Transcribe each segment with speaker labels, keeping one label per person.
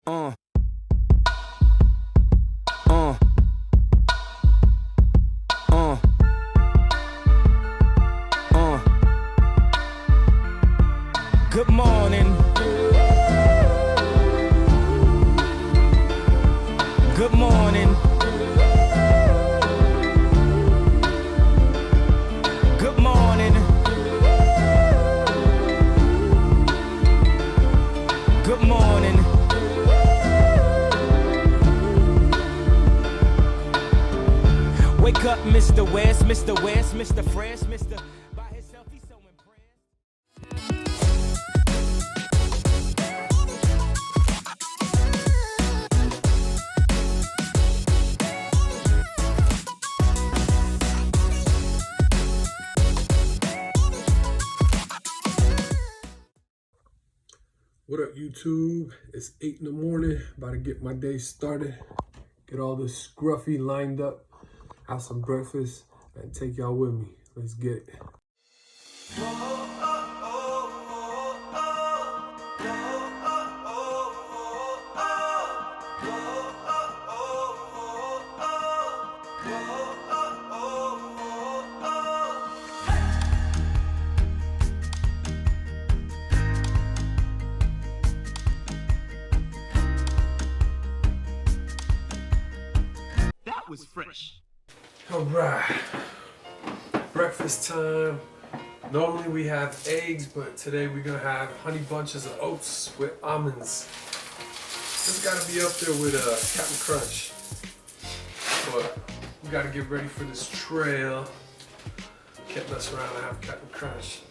Speaker 1: Uh. Uh. Uh. Uh. Good morning. Good morning. Good morning. Good morning. Wake up, Mr. West, Mr. West, Mr. Fresh, Mr. By himself, he's so impressed.
Speaker 2: What up, YouTube? It's 8 in the morning, about to get my day started. Get all this scruffy lined up, have some breakfast, and take y'all with me. Let's get it.
Speaker 3: That was fresh.
Speaker 2: All right, breakfast time. Normally we have eggs, but today we're gonna have honey bunches of oats with almonds. This gotta be up there with Captain Crunch. But we gotta get ready for this trail. Can't mess around and have Captain Crunch.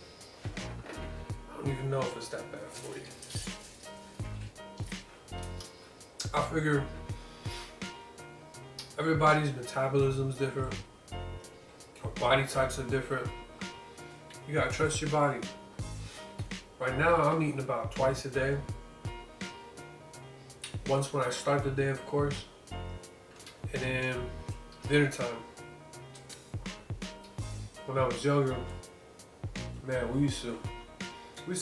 Speaker 2: I don't even know if it's that bad for you. I figure everybody's metabolism is different. Our body types are different. You gotta trust your body. Right now, I'm eating about twice a day. Once when I start the day, of course, and then dinner time. When I was younger, man, we used to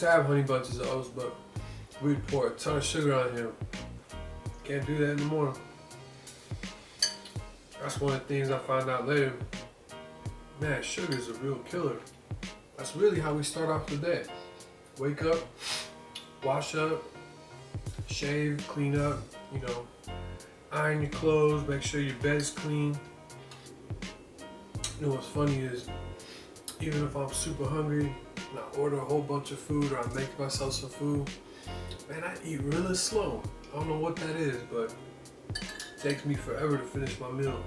Speaker 2: have honey bunches of oats, but we'd pour a ton of sugar on here. Can't do that anymore. That's one of the things I found out later. Man, sugar is a real killer. That's really how we start off the day. Wake up, wash up, shave, clean up, iron your clothes, make sure your bed's clean. You know what's funny is, even if I'm super hungry and I order a whole bunch of food or I make myself some food, man, I eat really slow. I don't know what that is, but it takes me forever to finish my meal.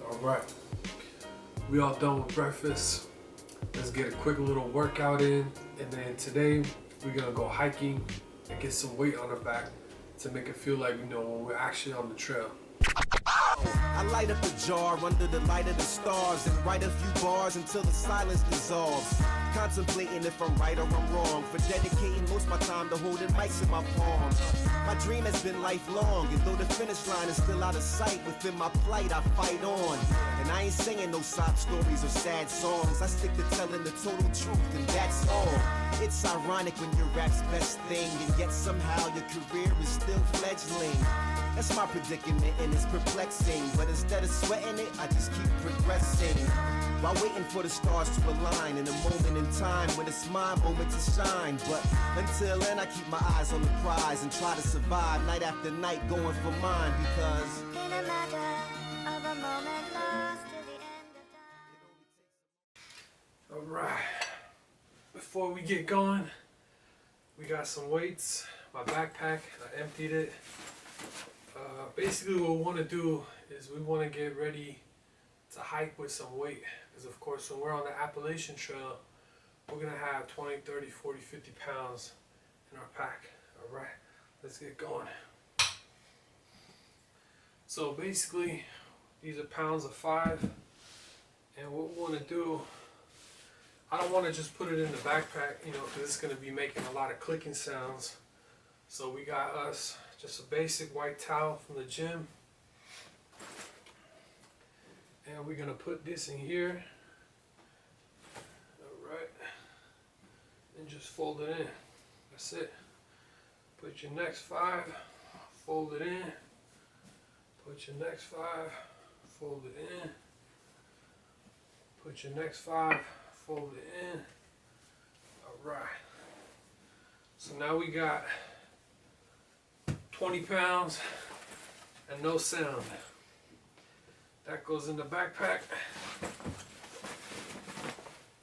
Speaker 2: All right, we all done with breakfast. Let's get a quick little workout in, and then today we're gonna go hiking and get some weight on our back to make it feel like when we're actually on the trail.
Speaker 4: I light up a jar under the light of the stars and write a few bars until the silence dissolves. Contemplating if I'm right or I'm wrong, for dedicating most of my time to holding mics in my palms. My dream has been lifelong, and though the finish line is still out of sight, within my plight I fight on. And I ain't singing no sob stories or sad songs, I stick to telling the total truth, and that's all. It's ironic when your rap's best thing, and yet somehow your career is still fledgling. That's my predicament and it's perplexing, but instead of sweating it, I just keep progressing. While waiting for the stars to align in a moment in time when it's my moment to shine. But until then I keep my eyes on the prize and try to survive night after night going for mine, because in a matter of a moment lost to the end of time.
Speaker 2: All right, before we get going, we got some weights. My backpack, I emptied it. Basically what we want to do is we want to get ready to hike with some weight, because of course when we're on the Appalachian Trail, we're going to have 20, 30, 40, 50 pounds in our pack. Alright, let's get going. So basically these are pounds of 5, and what we want to do, I don't want to just put it in the backpack, because it's going to be making a lot of clicking sounds. So we got us just a basic white towel from the gym, and we're gonna put this in here. All right, and just fold it in. That's it. Put your next 5, fold it in. Put your next 5, fold it in. Put your next 5, fold it in. Alright. So now we got 20 pounds and no sound. That goes in the backpack.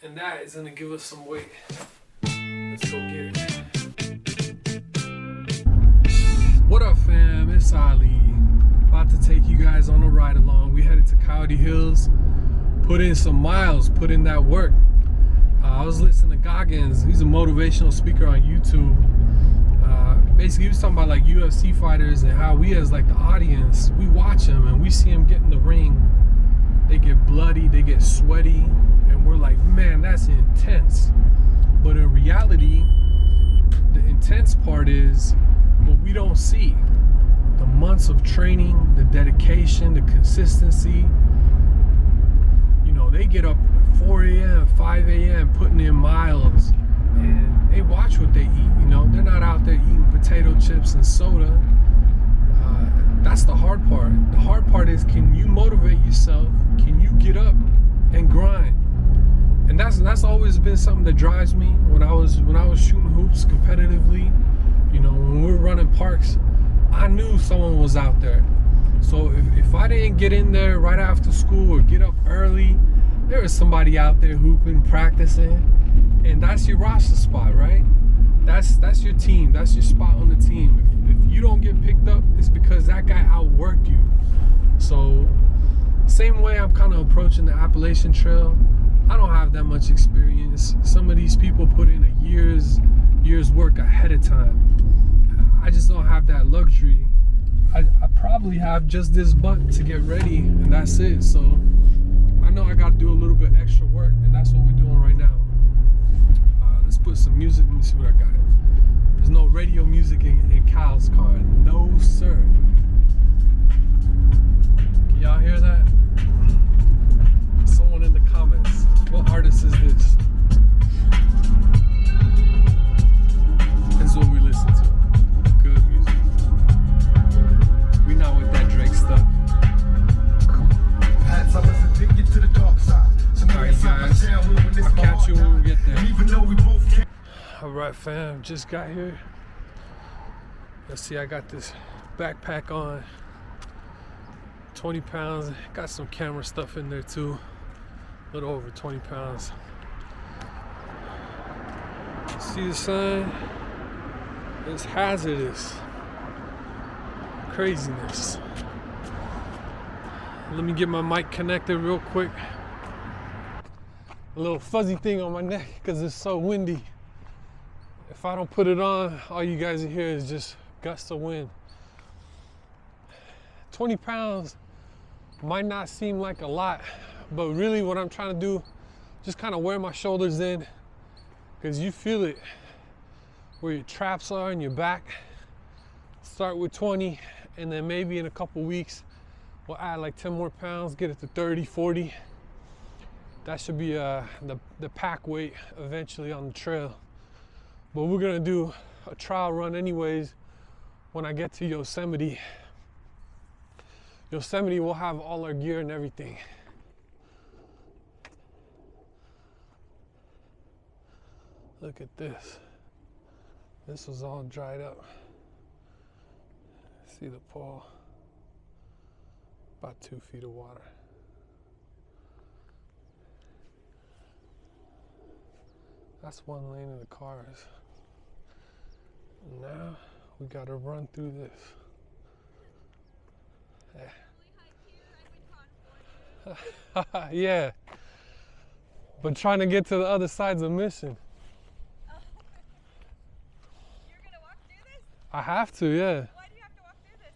Speaker 2: And that is gonna give us some weight. Let's go get it. What up, fam? It's Ali. About to take you guys on a ride along. We headed to Coyote Hills. Put in some miles, put in that work. I was listening to Goggins. He's a motivational speaker on YouTube. Basically, he was talking about like UFC fighters and how we as like the audience, we watch them and we see them get in the ring. They get bloody, they get sweaty, and we're like, man, that's intense. But in reality, the intense part is what we don't see. The months of training, the dedication, the consistency. You know, they get up at 4 a.m., 5 a.m., putting in miles, and they watch what they eat. You know, they're not out there eating potato chips and soda. That's the hard part. The hard part is, can you motivate yourself? Can you get up and grind? And that's always been something that drives me. When I was shooting hoops competitively, you know, when we were running parks, I knew someone was out there. So if I didn't get in there right after school or get up early, there was somebody out there hooping, practicing, and that's your roster spot, right? That's your team. That's your spot on the team. If you don't get picked up, it's because that guy outworked you. So same way I'm kind of approaching the Appalachian Trail. I don't have that much experience. Some of these people put in a year's work ahead of time. I just don't have that luxury. I probably have just this butt to get ready, and that's it. So I know I got to do a little bit extra work, and that's what we're doing right now. Let's put some music. Let me see what I got. There's no radio music in Kyle's car. No, sir. Can y'all hear that? Someone in the comments. What artist is this? This is what we listen to. Good music. We not with that Drake stuff. Alright, guys. I'll catch you when we get there. Alright, fam. Just got here. Let's see, I got this backpack on. 20 pounds. Got some camera stuff in there too. A little over 20 pounds. See the sign? It's hazardous. Craziness. Let me get my mic connected real quick. A little fuzzy thing on my neck because it's so windy. If I don't put it on, all you guys hear is just gusts of wind. 20 pounds might not seem like a lot, but really what I'm trying to do, just kind of wear my shoulders in, because you feel it where your traps are and your back. Start with 20, and then maybe in a couple weeks, we'll add like 10 more pounds, get it to 30, 40. That should be the pack weight eventually on the trail. But we're gonna do a trial run anyways when I get to Yosemite. Yosemite will have all our gear and everything. Look at this. This was all dried up. See the pole? About 2 feet of water. That's one lane of the cars. Now we gotta run through this. Yeah. Yeah. But trying to get to the other side's a mission.
Speaker 5: Oh. You're gonna walk through this?
Speaker 2: I have to, yeah.
Speaker 5: Why do you have to walk through this?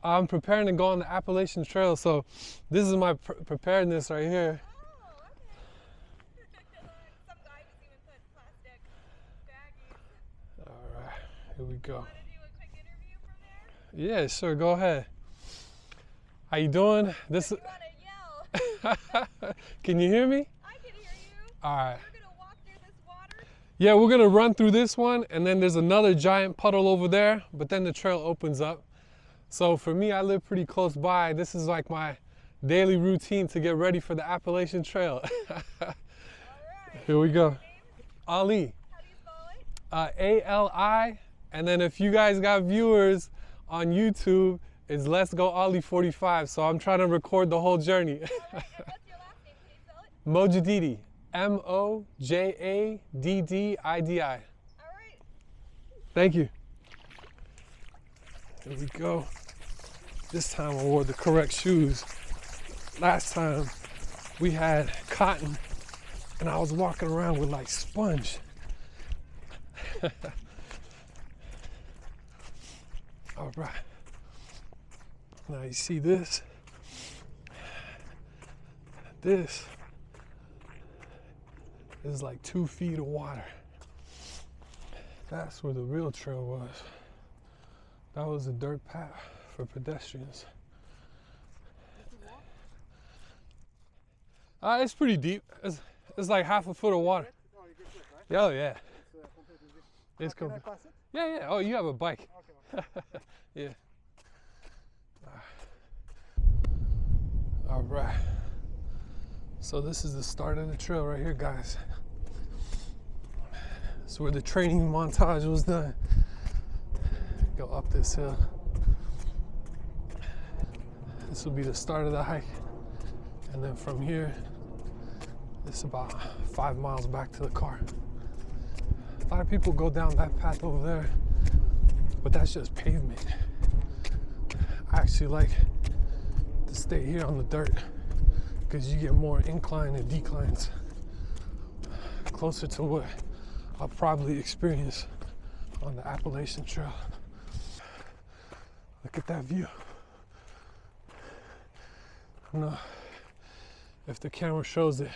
Speaker 2: I'm preparing to go on the Appalachian Trail, so this is my preparedness right here.
Speaker 5: Oh, okay. Some guy just even put plastic baggies.
Speaker 2: All right, here we go.
Speaker 5: Want to do a quick interview from there?
Speaker 2: Yeah, sure, go ahead. How you doing? This.
Speaker 5: You want to yell?
Speaker 2: Can you hear me?
Speaker 5: I can hear you.
Speaker 2: All right.
Speaker 5: You're gonna walk through this water?
Speaker 2: Yeah, we're gonna run through this one, and then there's another giant puddle over there, but then the trail opens up. So for me, I live pretty close by. This is like my daily routine to get ready for the Appalachian Trail. Here we go. Ali.
Speaker 5: How do you spell it?
Speaker 2: A-L-I, and then if you guys got viewers on YouTube, it's Let's Go Ali 45. So I'm trying to record the whole journey.
Speaker 5: All right, and what's your last name? Can you spell it?
Speaker 2: Mojaddidi. M-O-J-A-D-D-I-D-I.
Speaker 5: All right.
Speaker 2: Thank you. Here we go. This time I wore the correct shoes. Last time we had cotton and I was walking around with like sponge. All right. Now you see this? This is like 2 feet of water. That's where the real trail was. That was a dirt path for pedestrians. It's pretty deep. It's like half a foot of water. Oh yeah. It's complete. Yeah. Oh, you have a bike. Yeah. All right. So this is the start of the trail right here, guys. It's where the training montage was done. Go up this hill. This will be the start of the hike. And then from here, it's about 5 miles back to the car. A lot of people go down that path over there, but that's just pavement. I actually like to stay here on the dirt because you get more incline and declines, closer to what I'll probably experience on the Appalachian Trail. Look at that view. I don't know if the camera shows it,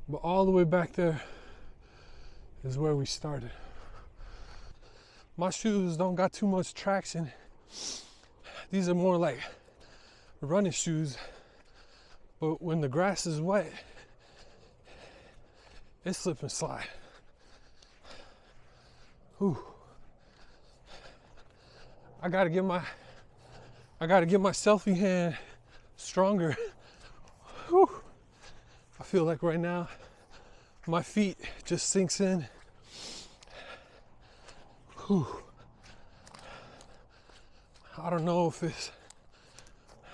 Speaker 2: but all the way back there is where we started. My shoes don't got too much traction. These are more like running shoes, but when the grass is wet, it's slip and slide. Whew. I gotta get my selfie hand stronger. Whew. I feel like right now my feet just sinks in. Whew. I don't know if it's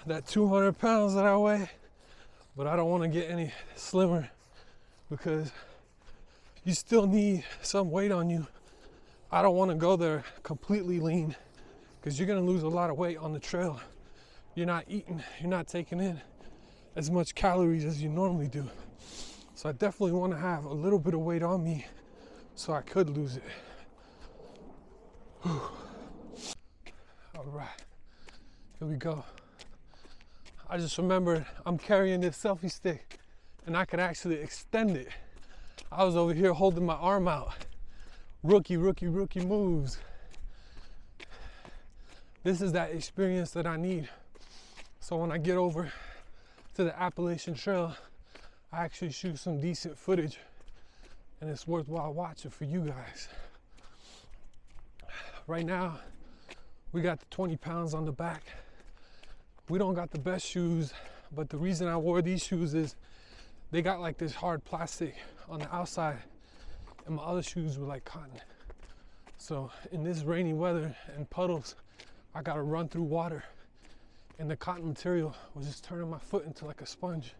Speaker 2: that 200 pounds that I weigh, but I don't want to get any slimmer because you still need some weight on you. I don't want to go there completely lean because you're going to lose a lot of weight on the trail. You're not eating, you're not taking in as much calories as you normally do. So I definitely want to have a little bit of weight on me so I could lose it. Whew. All right, here we go. I just remembered I'm carrying this selfie stick and I could actually extend it. I was over here holding my arm out. Rookie moves. This is that experience that I need. So when I get over to the Appalachian Trail, I actually shoot some decent footage and it's worthwhile watching for you guys. Right now, we got the 20 pounds on the back. We don't got the best shoes, but the reason I wore these shoes is they got like this hard plastic on the outside and my other shoes were like cotton. So in this rainy weather and puddles, I gotta run through water and the cotton material was just turning my foot into like a sponge.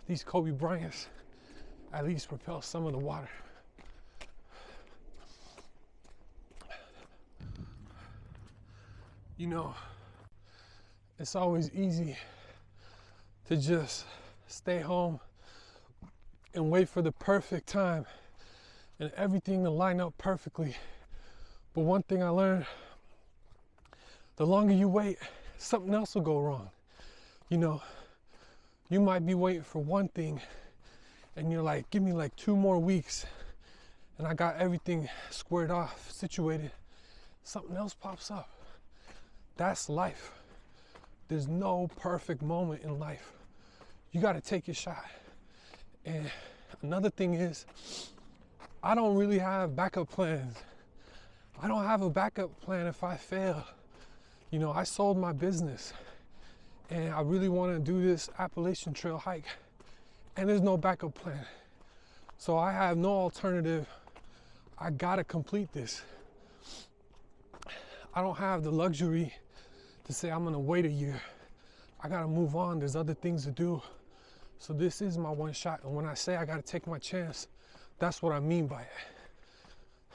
Speaker 2: These Kobe Bryants at least repel some of the water. You know, it's always easy to just stay home and wait for the perfect time and everything to line up perfectly. But one thing I learned, the longer you wait, something else will go wrong. You know, you might be waiting for one thing and you're like, give me like 2 more weeks and I got everything squared off, situated. Something else pops up. That's life. There's no perfect moment in life. You got to take your shot. And another thing is, I don't really have backup plans. I don't have a backup plan if I fail. You know, I sold my business and I really want to do this Appalachian Trail hike, and there's no backup plan. So I have no alternative. I gotta complete this. I don't have the luxury to say I'm gonna wait a year. I gotta move on. There's other things to do. So this is my one shot. And when I say I gotta take my chance, that's what I mean by it.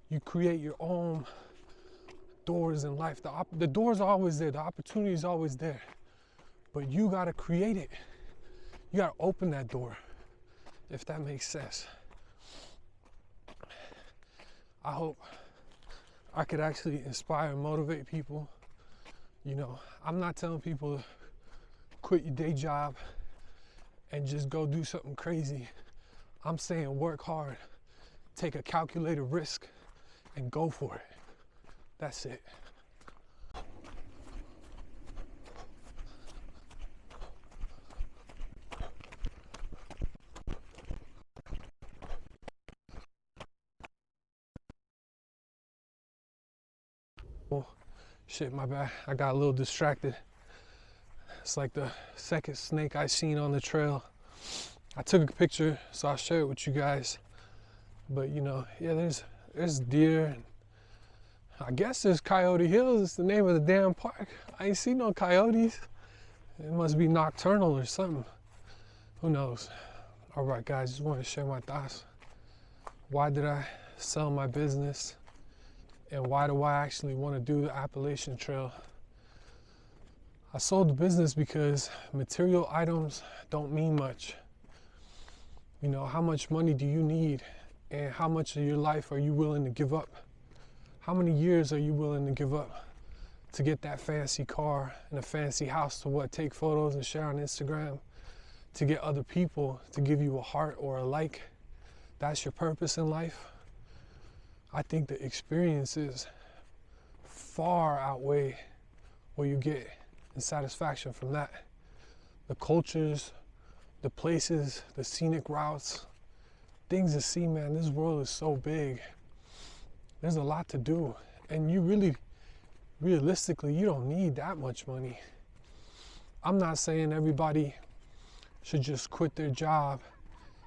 Speaker 2: You create your own doors in life. The doors are always there. The opportunity is always there. But you gotta create it. You gotta open that door, if that makes sense. I hope I could actually inspire and motivate people. You know, I'm not telling people to quit your day job and just go do something crazy. I'm saying work hard, take a calculated risk, and go for it. That's it. Oh, shit, my bad. I got a little distracted. It's like the second snake I seen on the trail. I took a picture, so I'll share it with you guys. But you know, yeah, there's deer. And I guess there's Coyote Hills. It's the name of the damn park. I ain't seen no coyotes. It must be nocturnal or something. Who knows? All right, guys, just wanted to share my thoughts. Why did I sell my business? And why do I actually want to do the Appalachian Trail? I sold the business because material items don't mean much. You know, how much money do you need? And how much of your life are you willing to give up? How many years are you willing to give up to get that fancy car and a fancy house to what? Take photos and share on Instagram? To get other people to give you a heart or a like? That's your purpose in life? I think the experiences far outweigh what you get in satisfaction from that. The cultures, the places, the scenic routes, things to see, man. This world is so big. There's a lot to do. And you really, realistically, you don't need that much money. I'm not saying everybody should just quit their job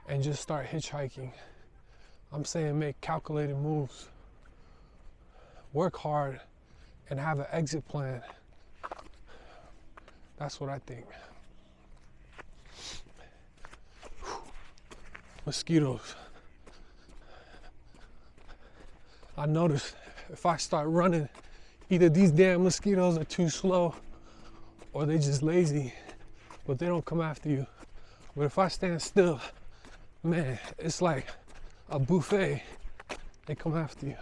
Speaker 2: and just start hitchhiking. I'm saying make calculated moves. Work hard and have an exit plan. That's what I think. Mosquitoes. I noticed if I start running, either these damn mosquitoes are too slow or they just lazy, but they don't come after you. But if I stand still, man, it's like a buffet. They come after you.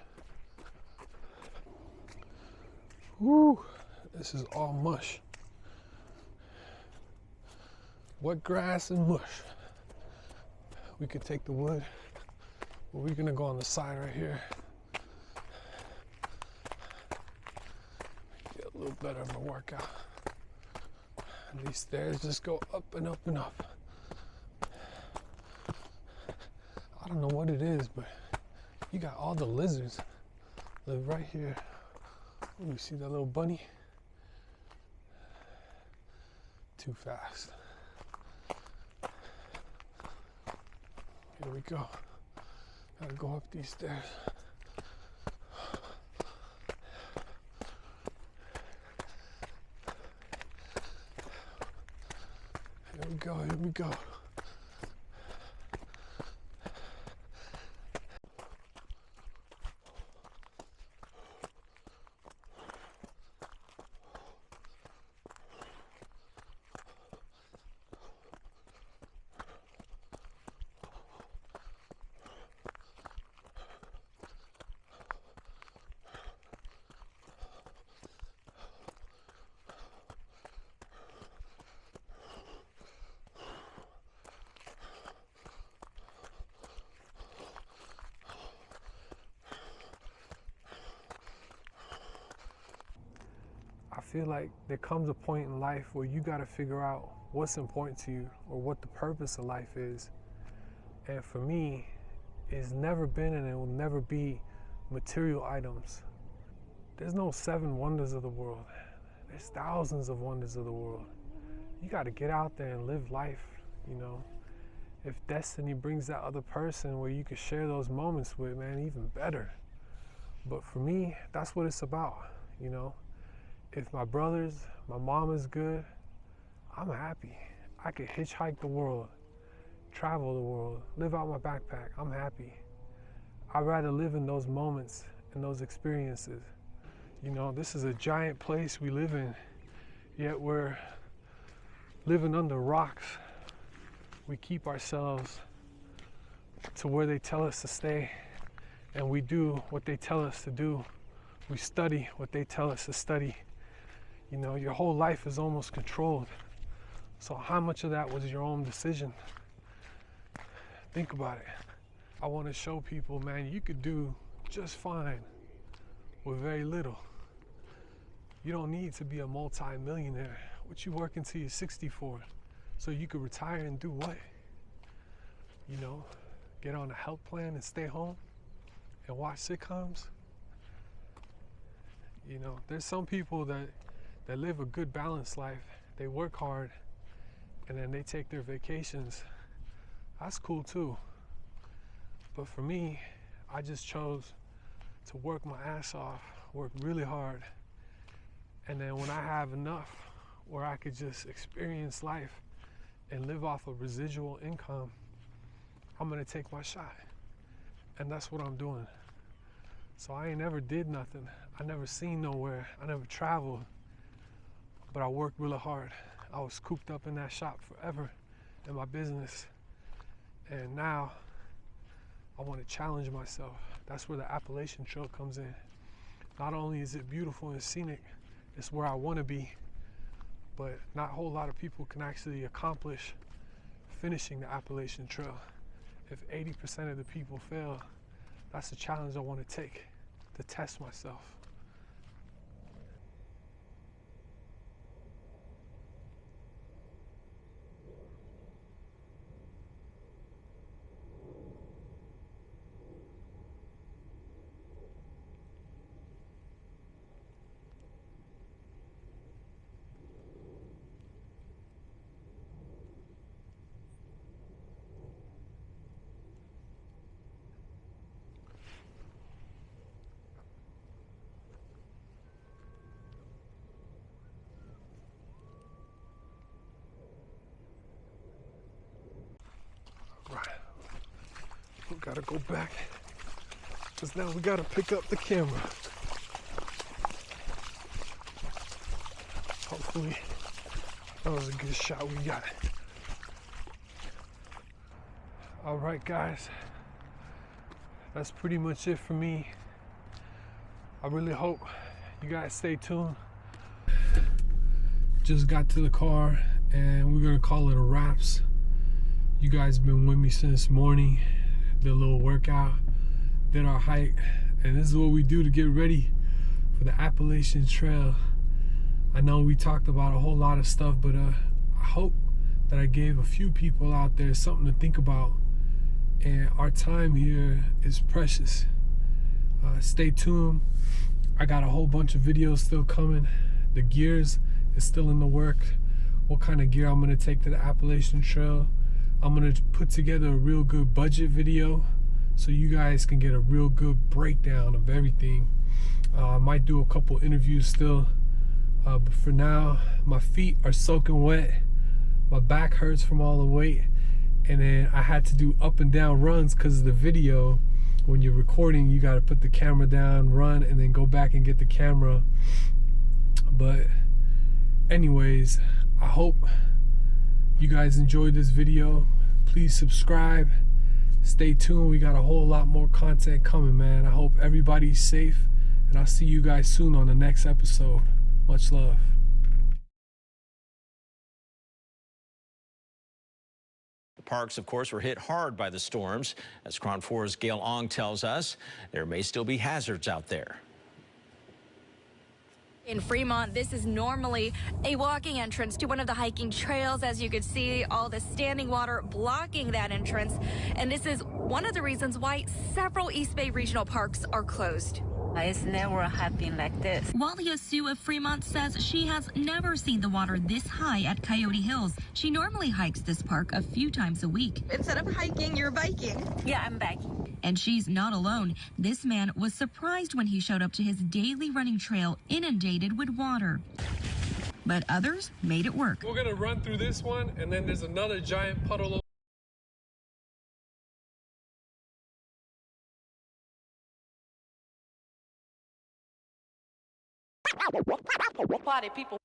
Speaker 2: Woo, this is all mush. Wet grass and mush. We could take the wood, but we're gonna go on the side right here. Get a little better of a workout. And these stairs just go up and up and up. I don't know what it is, but you got all the lizards live right here. Oh, you see that little bunny? Too fast. Here we go. Gotta go up these stairs. Here we go, here we go. I feel like there comes a point in life where you got to figure out what's important to you or what the purpose of life is. And for me, is never been and it will never be material items. There's no 7 wonders of the world. There's thousands of wonders of the world. You got to get out there and live life, you know. If destiny brings that other person where you can share those moments with, man, even better. But for me, that's what it's about, you know. If my brothers, my mom is good, I'm happy. I could hitchhike the world, travel the world, live out my backpack. I'm happy. I'd rather live in those moments and those experiences. You know, this is a giant place we live in, yet we're living under rocks. We keep ourselves to where they tell us to stay, and we do what they tell us to do. We study what they tell us to study. You know, your whole life is almost controlled. So how much of that was your own decision? Think about it. I want to show people, man, you could do just fine with very little. You don't need to be a multi-millionaire. What you working till you're 64? So you could retire and do what? You know, get on a health plan and stay home and watch sitcoms? You know, there's some people that live a good balanced life. They work hard and then they take their vacations. That's cool too. But for me, I just chose to work my ass off, work really hard. And then when I have enough where I could just experience life and live off of residual income, I'm gonna take my shot. And that's what I'm doing. So I ain't never did nothing. I never seen nowhere. I never traveled. But I worked really hard. I was cooped up in that shop forever in my business. And now I want to challenge myself. That's where the Appalachian Trail comes in. Not only is it beautiful and scenic, it's where I want to be. But not a whole lot of people can actually accomplish finishing the Appalachian Trail. If 80% of the people fail, that's a challenge I want to take to test myself. Right. We gotta go back, because now we gotta pick up the camera. Hopefully, that was a good shot we got. All right, guys. That's pretty much it for me. I really hope you guys stay tuned. Just got to the car and we're gonna call it a wraps. You guys been with me since morning. Did a little workout, did our hike, and this is what we do to get ready for the Appalachian Trail. I know we talked about a whole lot of stuff, but I hope that I gave a few people out there something to think about. And our time here is precious. Stay tuned. I got a whole bunch of videos still coming. The gears is still in the work. What kind of gear I'm gonna take to the Appalachian Trail. I'm gonna put together a real good budget video so you guys can get a real good breakdown of everything. I might do a couple interviews still, but for now, my feet are soaking wet. My back hurts from all the weight. And then I had to do up and down runs because of the video. When you're recording, you got to put the camera down, run, and then go back and get the camera. But anyways, I hope you guys enjoyed this video. Please subscribe. Stay tuned. We got a whole lot more content coming, man. I hope everybody's safe, and I'll see you guys soon on the next episode. Much love.
Speaker 6: Parks, of course, were hit hard by the storms. As Cron 4's Gail Ong tells us, there may still be hazards out there.
Speaker 5: In Fremont, this is normally a walking entrance to one of the hiking trails. As you can see, all the standing water blocking that entrance. And this is one of the reasons why several East Bay regional parks are closed.
Speaker 7: It's never happened like this.
Speaker 5: Walia Sue of Fremont says she has never seen the water this high at Coyote Hills. She normally hikes this park a few times a week.
Speaker 8: Instead of hiking, you're biking.
Speaker 7: Yeah, I'm biking.
Speaker 5: And she's not alone. This man was surprised when he showed up to his daily running trail inundated with water. But others made it work.
Speaker 2: We're gonna run through this one, and then there's another giant puddle.
Speaker 7: Party people.